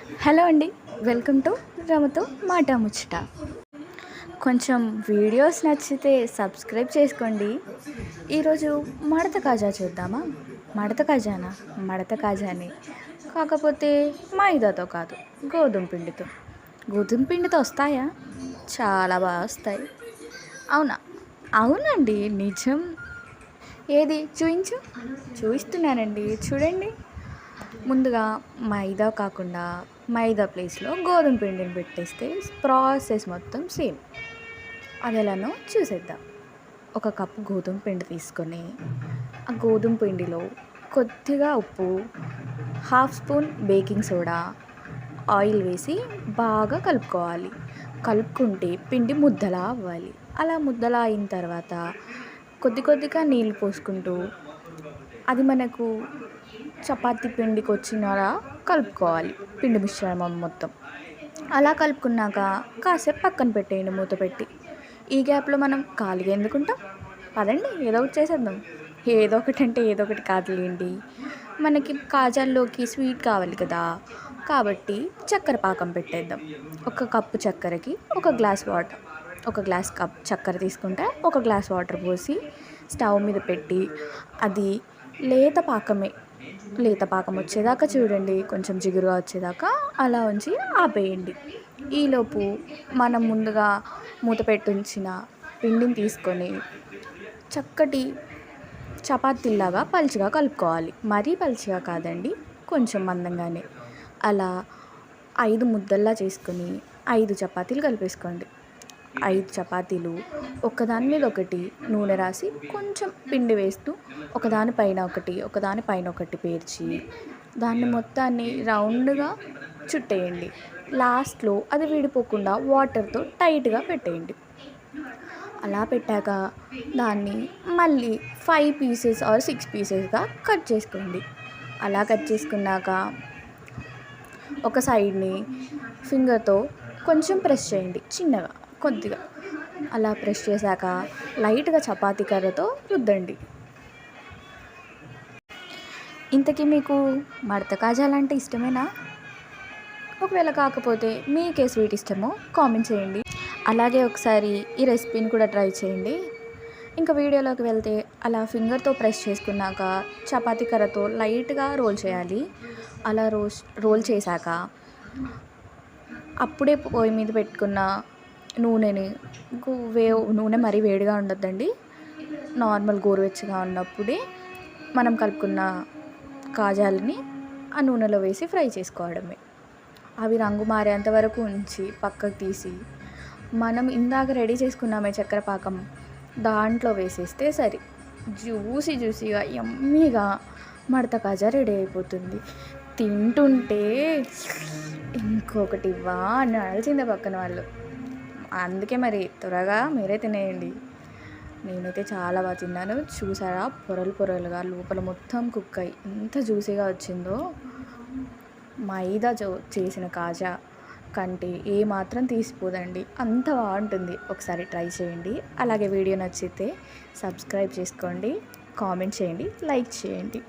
Hello అండి, welcome to రమతో మాట ముచ్చట. కొంచెం వీడియోస్ నచ్చితే సబ్స్క్రైబ్ చేసుకోండి. ఈరోజు మడత కాజా చూద్దామా? మడత కాజాని, కాకపోతే మైదాతో కాదు, గోధుమ పిండితో. గోధుమ పిండితో వస్తాయా? చాలా బాగా వస్తాయి. అవునా? అవునండి, నిజం. ఏది చూయించు? చూపిస్తున్నానండి, చూడండి. ముందుగా మైదా కాకుండా మైదా ప్లేస్లో గోధుమ పిండిని పెట్టేస్తే ప్రాసెస్ మొత్తం సేమ్. అది ఎలానో చూసేద్దాం. ఒక కప్పు గోధుమ పిండి తీసుకొని ఆ గోధుమ పిండిలో కొద్దిగా ఉప్పు, half spoon baking soda, oil వేసి బాగా కలుపుకోవాలి. కలుపుకుంటే పిండి ముద్దలా అవ్వాలి. అలా ముద్దలా అయిన తర్వాత కొద్దిగా నీళ్ళు పోసుకుంటూ అది మనకు చపాతీ పిండికి వచ్చినలా కలుపుకోవాలి పిండి మిశ్రమం మొత్తం. అలా కలుపుకున్నాక కాసేపు పక్కన పెట్టేయండి మూత పెట్టి. ఈ గ్యాప్లో మనం ఖాళీగా ఎందుకుంటాం? పదండి ఏదో ఒకటి చేసేద్దాం. ఏదో ఒకటి అంటే ఏదో ఒకటి కాదులేండి, మనకి కాజాల్లోకి స్వీట్ కావాలి కదా, కాబట్టి చక్కెర పాకం పెట్టేద్దాం. ఒక కప్పు చక్కెరకి ఒక గ్లాస్ కప్ చక్కెర తీసుకుంటే ఒక గ్లాస్ వాటర్ పోసి స్టవ్ మీద పెట్టి అది లేత పాకం వచ్చేదాకా చూడండి, కొంచెం జిగురుగా వచ్చేదాకా అలా ఉంచి ఆపేయండి. ఈలోపు మనం ముందుగా మూత పెట్టి ఉంచిన పిండిని తీసుకొని చక్కటి చపాతీలాగా పలుచగా కలుపుకోవాలి. మరీ పలుచగా కాదండి, కొంచెం మందంగానే. అలా 5 ముద్దల్లా చేసుకొని 5 చపాతీలు కలిపేసుకోండి. 5 చపాతీలు ఒకదాని మీద ఒకటి నూనె రాసి కొంచెం పిండి వేస్తూ ఒకదానిపైన ఒకటి పేర్చి దాన్ని మొత్తాన్ని రౌండ్గా చుట్టేయండి. లాస్ట్లో అది విడిపోకుండా వాటర్తో టైట్గా పెట్టేయండి. అలా పెట్టాక దాన్ని మళ్ళీ 5 పీసెస్ ఆర్ 6 పీసెస్గా కట్ చేసుకోండి. అలా కట్ చేసుకున్నాక ఒక సైడ్ని ఫింగర్తో కొంచెం ప్రెస్ చేయండి, చిన్నగా కొద్దిగా. అలా ప్రెస్ చేశాక లైట్గా చపాతీ కర్రతో రుద్దండి. ఇంతకీ మీకు మడత కాజాలంటే ఇష్టమేనా? ఒకవేళ కాకపోతే మీకే స్వీట్ ఇష్టమో కామెంట్ చేయండి. అలాగే ఒకసారి ఈ రెసిపీని కూడా ట్రై చేయండి. ఇంకా వీడియోలోకి వెళ్తే అలా ఫింగర్తో ప్రెస్ చేసుకున్నాక చపాతీ కర్రతో లైట్గా రోల్ చేయాలి. అలా రోల్ చేశాక అప్పుడే పొయ్యి మీద పెట్టుకున్న నూనె మరీ వేడిగా ఉండొద్దండి, నార్మల్ గోరువెచ్చగా ఉన్నప్పుడే మనం కలుపుకున్న కాజాలని ఆ నూనెలో వేసి ఫ్రై చేసుకోవడమే. అవి రంగు మారేంత వరకు ఉంచి పక్కకు తీసి మనం ఇందాక రెడీ చేసుకున్నామే చక్కెర పాకం, దాంట్లో వేసేస్తే సరే, జ్యూసీగా యమ్మీగా మడత కాజా రెడీ అయిపోతుంది. తింటుంటే ఇంకొకటి ఇవ్వా అని అనాల్సిందే పక్కన వాళ్ళు. అందుకే మరి త్వరగా మీరే తినేయండి. నేనైతే చాలా బాగా తిన్నాను. చూసారా, పొరలుగా లోపల మొత్తం కుక్ అయ్యి ఎంత జ్యూసీగా వచ్చిందో. మైదా చేసిన కాజా కంటే ఏ మాత్రం తీసిపోదండి, అంత బాగుంటుంది. ఒకసారి ట్రై చేయండి. అలాగే వీడియో నచ్చితే సబ్స్క్రైబ్ చేసుకోండి, కామెంట్ చేయండి, లైక్ చేయండి.